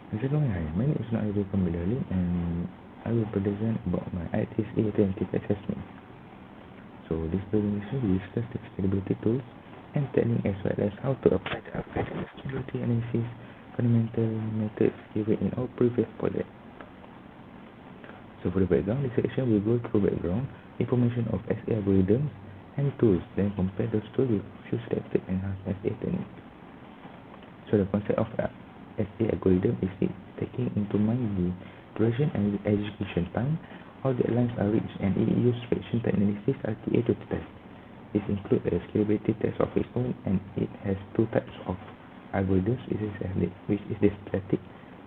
Hi, my name is Arif and I will present about my ITSA attentive assessment. So this presentation will discuss the scalability tools and technique as well as how to apply the applied scalability analysis fundamental methods given in our previous project. So for the background, this section will go through background, information of SA algorithms and tools, then compare those tools with few selected enhanced SA techniques. So the concept of SA algorithm is taking into mind the duration and the execution time, how deadlines are reached, and it uses fraction time analysis RTA to test. This includes a scalability test of its own, and it has two types of algorithms, which is the static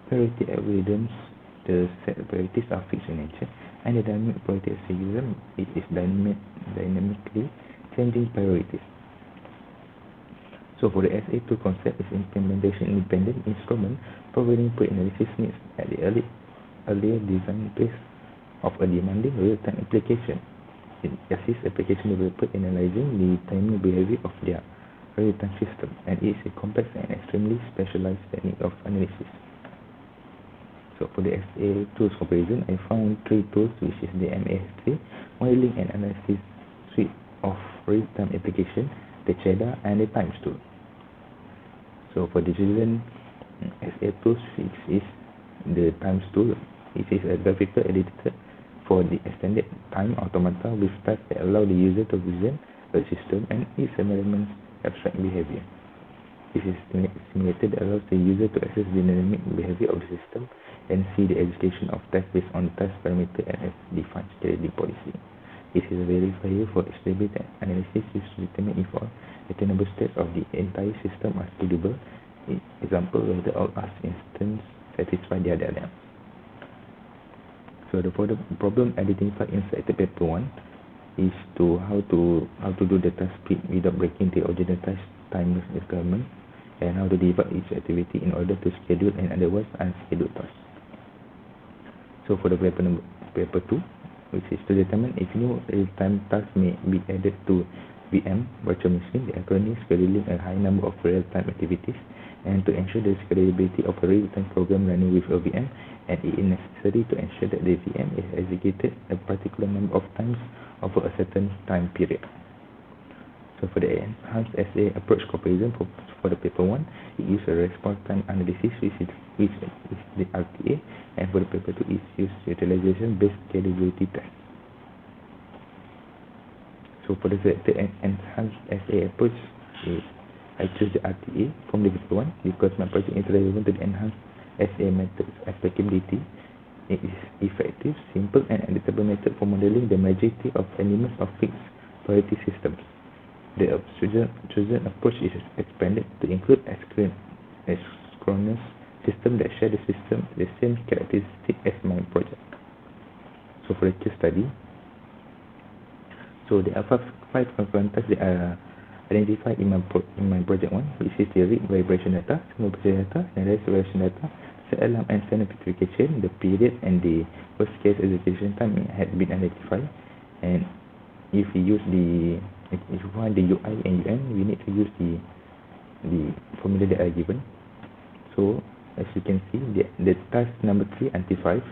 priority algorithms. The set priorities are fixed in nature, and the dynamic priority algorithm, it is dynamically changing priorities. So for the SA2 concept is implementation independent instrument providing pre-analysis needs at the earlier design phase of a demanding real-time application. It assists application developer in analyzing the timing behavior of their real-time system, and it is a complex and extremely specialized technique of analysis. So for the SA tools comparison, I found three tools, which is the MAS3 modeling and analysis suite of real-time application, the CHEDA, and the Times tool. So for the children, SA tools, which is the Times tool, it is a graphical editor for the extended time automata with tasks that allow the user to vision a system and its environment's abstract behavior. This is simulator that allows the user to access the dynamic behavior of the system and see the execution of tasks based on task parameter and defined scheduling policy. This is a verifier for scalability analysis used to determine if all attainable states of the entire system are scalable. Example, whether all asked instances satisfy their diagram. So the problem identified inside the paper 1 is to how to do the task split without breaking the original task time requirement, and how to divide each activity in order to schedule and otherwise unscheduled tasks. So for the paper 2, which is to determine if new real-time tasks may be added to VM, virtual machine, the acronym scheduling a high number of real-time activities, and to ensure the scalability of a real-time program running with a VM, and it is necessary to ensure that the VM is executed a particular number of times over a certain time period. So for the enhanced SA approach comparison for the paper 1, it uses a response time analysis, which is the RTA, and for the paper 2, it uses utilization-based scalability test. So for the selected enhanced SA approach, I choose the RTA from the paper 1 because my project is relevant to the enhanced SA method's applicability. It is effective, simple, and editable method for modeling the majority of elements of fixed priority systems. The chosen approach is expanded to include asynchronous systems that share the same characteristic as my project. So for the case study, so there are five concurrent tasks that are identified in my project 1, which is the read vibration data, send vibration data, analyze vibration data, set alarm and send notification. The period and the worst case execution time had been identified, and if you want the UI and UN, we need to use the formula that are given. So as you can see, the task number 3 until 5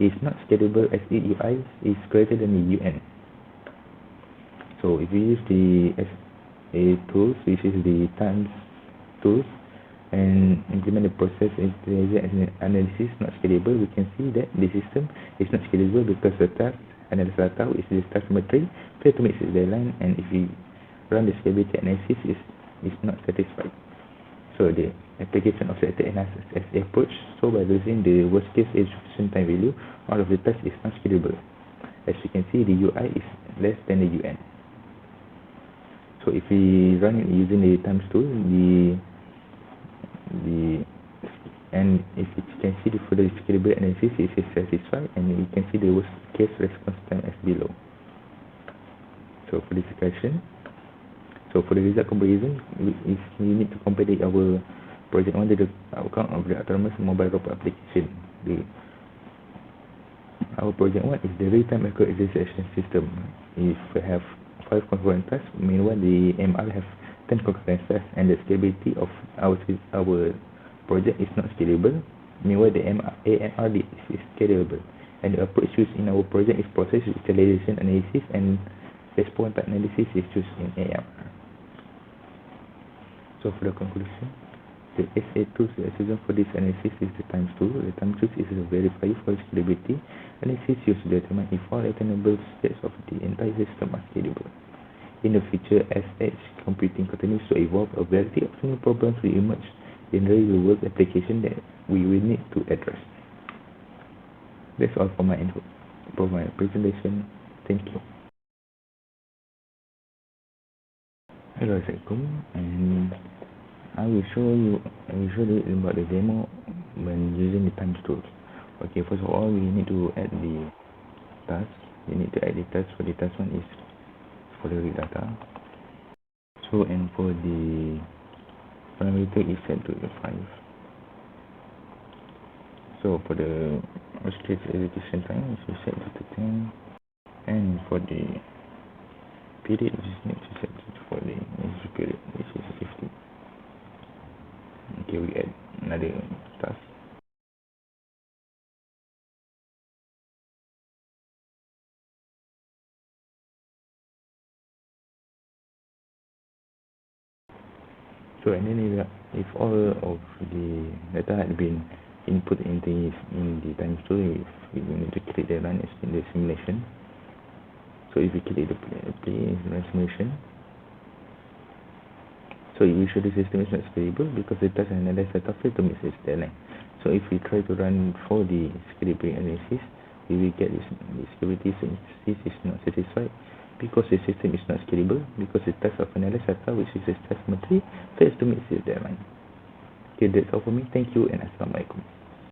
is not scalable as the UI is greater than the UN. So if we use the SA tools, which is the Times tools, and implement the process intelligent analysis not scalable, we can see that the system is not scalable because the task analysis data, which is task number 3, fail to meet its deadline, and if we run the scalability analysis, is not satisfied. So the application of selected enhanced SA approach, so by using the worst case execution time value, all of the tasks is not scalable. As you can see, the UI is less than the UN. So if we run it using the Times tool, and if you can see the further scalable analysis is satisfied, and you can see the worst case response time as below. So for this question, so for the result comparison, we need to compare our project 1 to the outcome of the autonomous mobile robot application. Our project 1 is the real-time echo execution system. If we have 5 concurrent tasks, meanwhile the MR have 10 concurrent tasks, and the scalability of our project is not scalable Meanwhile, the ANRD is scalable, and the approach used in our project is process utilization analysis, and response type analysis is used in AMR. So for the conclusion, the SA tools that are chosen for this analysis is the times tool. The time choose is a verifier for scalability. Analysis used to determine if all attainable states of the entire system are scalable. In the future, as edge computing continues to evolve, a variety of new problems will emerge in real-world application that we will need to address. That's all for my presentation. Thank you. Hello, Assalamualaikum, and I will show you about the demo when using the times tools. Okay, first of all, we need to add the task. We need to add the task. For the task one is for the read data. So, and for the parameter is set to 5. So for the state execution time is set to 10, and for the period is need to set for the next period, which is 50. Okay, we add another task. So, and then if all of the data had been input in the times tool, we need to click the run in the simulation. So if you click the play run simulation, so usually the system is not stable because the task analysis data failed to meet its deadline. So if we try to run for the scalability analysis, we will get this scalability is not satisfied because the system is not scalable because the task of analysis data, which is the task Matric, fails to meet its deadline. Okay, that's all for me. Thank you and Assalamualaikum.